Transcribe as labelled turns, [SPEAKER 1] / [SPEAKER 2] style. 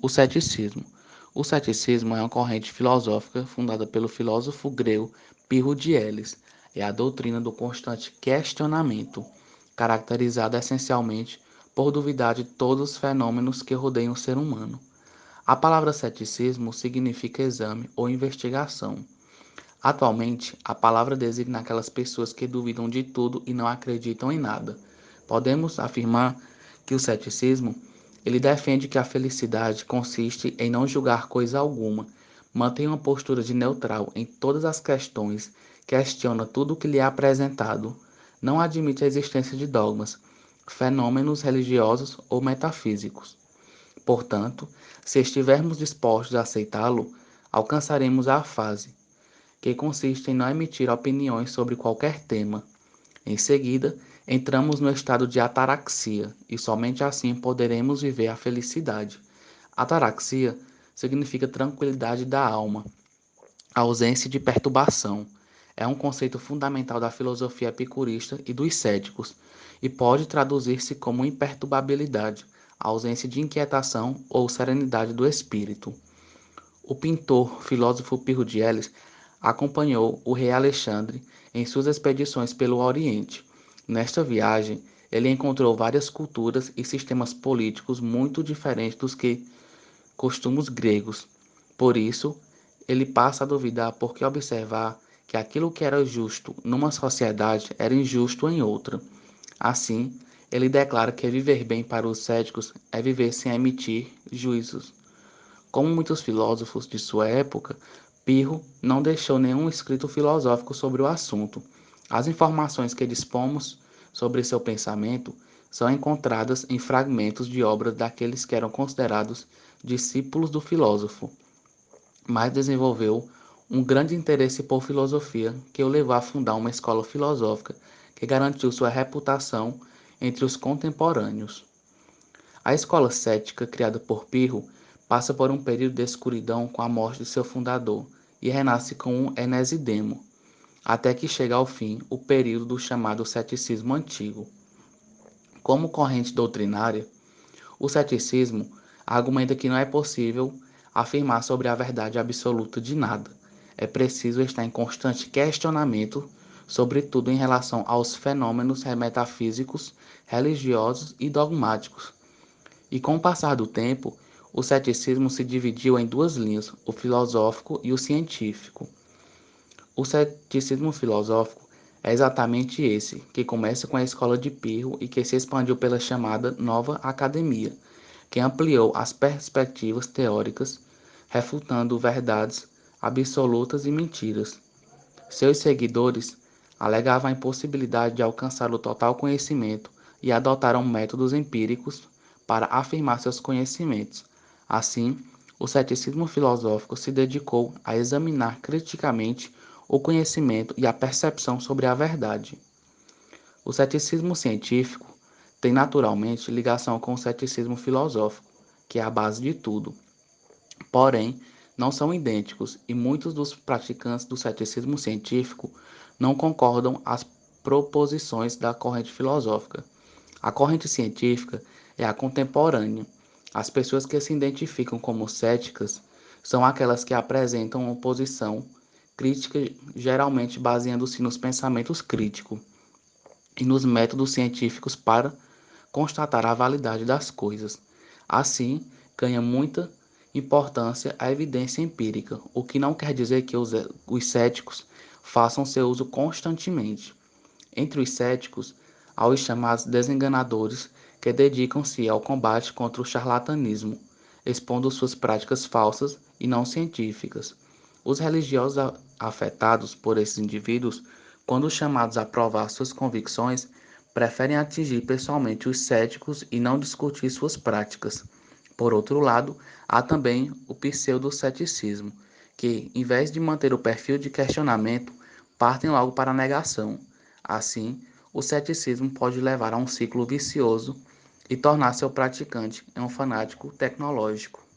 [SPEAKER 1] O ceticismo. O ceticismo é uma corrente filosófica fundada pelo filósofo grego Pirro de Elis. É a doutrina do constante questionamento, caracterizada essencialmente por duvidar de todos os fenômenos que rodeiam o ser humano. A palavra ceticismo significa exame ou investigação. Atualmente, a palavra designa aquelas pessoas que duvidam de tudo e não acreditam em nada. Podemos afirmar que o ceticismo ele defende que a felicidade consiste em não julgar coisa alguma, mantém uma postura de neutral em todas as questões, questiona tudo o que lhe é apresentado, não admite a existência de dogmas, fenômenos religiosos ou metafísicos. Portanto, se estivermos dispostos a aceitá-lo, alcançaremos a fase que consiste em não emitir opiniões sobre qualquer tema. Em seguida, entramos no estado de ataraxia e somente assim poderemos viver a felicidade. Ataraxia significa tranquilidade da alma, ausência de perturbação. É um conceito fundamental da filosofia epicurista e dos céticos e pode traduzir-se como imperturbabilidade, ausência de inquietação ou serenidade do espírito. O pintor, filósofo Pirro de Elis acompanhou o rei Alexandre em suas expedições pelo Oriente. Nesta viagem, ele encontrou várias culturas e sistemas políticos muito diferentes dos que costumes gregos. Por isso, ele passa a duvidar porque observar que aquilo que era justo numa sociedade era injusto em outra. Assim, ele declara que viver bem para os céticos é viver sem emitir juízos. Como muitos filósofos de sua época, Pirro não deixou nenhum escrito filosófico sobre o assunto. As informações que dispomos sobre seu pensamento são encontradas em fragmentos de obras daqueles que eram considerados discípulos do filósofo, mas desenvolveu um grande interesse por filosofia que o levou a fundar uma escola filosófica que garantiu sua reputação entre os contemporâneos. A escola cética, criada por Pirro, passa por um período de escuridão com a morte de seu fundador e renasce com um Enesidemo, até que chega ao fim o período do chamado ceticismo antigo. Como corrente doutrinária, o ceticismo argumenta que não é possível afirmar sobre a verdade absoluta de nada. É preciso estar em constante questionamento, sobretudo em relação aos fenômenos metafísicos, religiosos e dogmáticos. E com o passar do tempo, o ceticismo se dividiu em duas linhas, o filosófico e o científico. O ceticismo filosófico é exatamente esse, que começa com a escola de Pirro e que se expandiu pela chamada Nova Academia, que ampliou as perspectivas teóricas, refutando verdades absolutas e mentiras. Seus seguidores alegavam a impossibilidade de alcançar o total conhecimento e adotaram métodos empíricos para afirmar seus conhecimentos. Assim, o ceticismo filosófico se dedicou a examinar criticamente o conhecimento e a percepção sobre a verdade. O ceticismo científico tem naturalmente ligação com o ceticismo filosófico, que é a base de tudo. Porém, não são idênticos e muitos dos praticantes do ceticismo científico não concordam às proposições da corrente filosófica. A corrente científica é a contemporânea. As pessoas que se identificam como céticas são aquelas que apresentam uma posição crítica, geralmente baseando-se nos pensamentos críticos e nos métodos científicos para constatar a validade das coisas. Assim, ganha muita importância a evidência empírica, o que não quer dizer que os céticos façam seu uso constantemente. Entre os céticos, há os chamados desenganadores, que dedicam-se ao combate contra o charlatanismo, expondo suas práticas falsas e não científicas. Os religiosos afetados por esses indivíduos, quando chamados a provar suas convicções, preferem atingir pessoalmente os céticos e não discutir suas práticas. Por outro lado, há também o pseudoceticismo, que, em vez de manter o perfil de questionamento, partem logo para a negação. Assim, o ceticismo pode levar a um ciclo vicioso e tornar seu praticante um fanático tecnológico.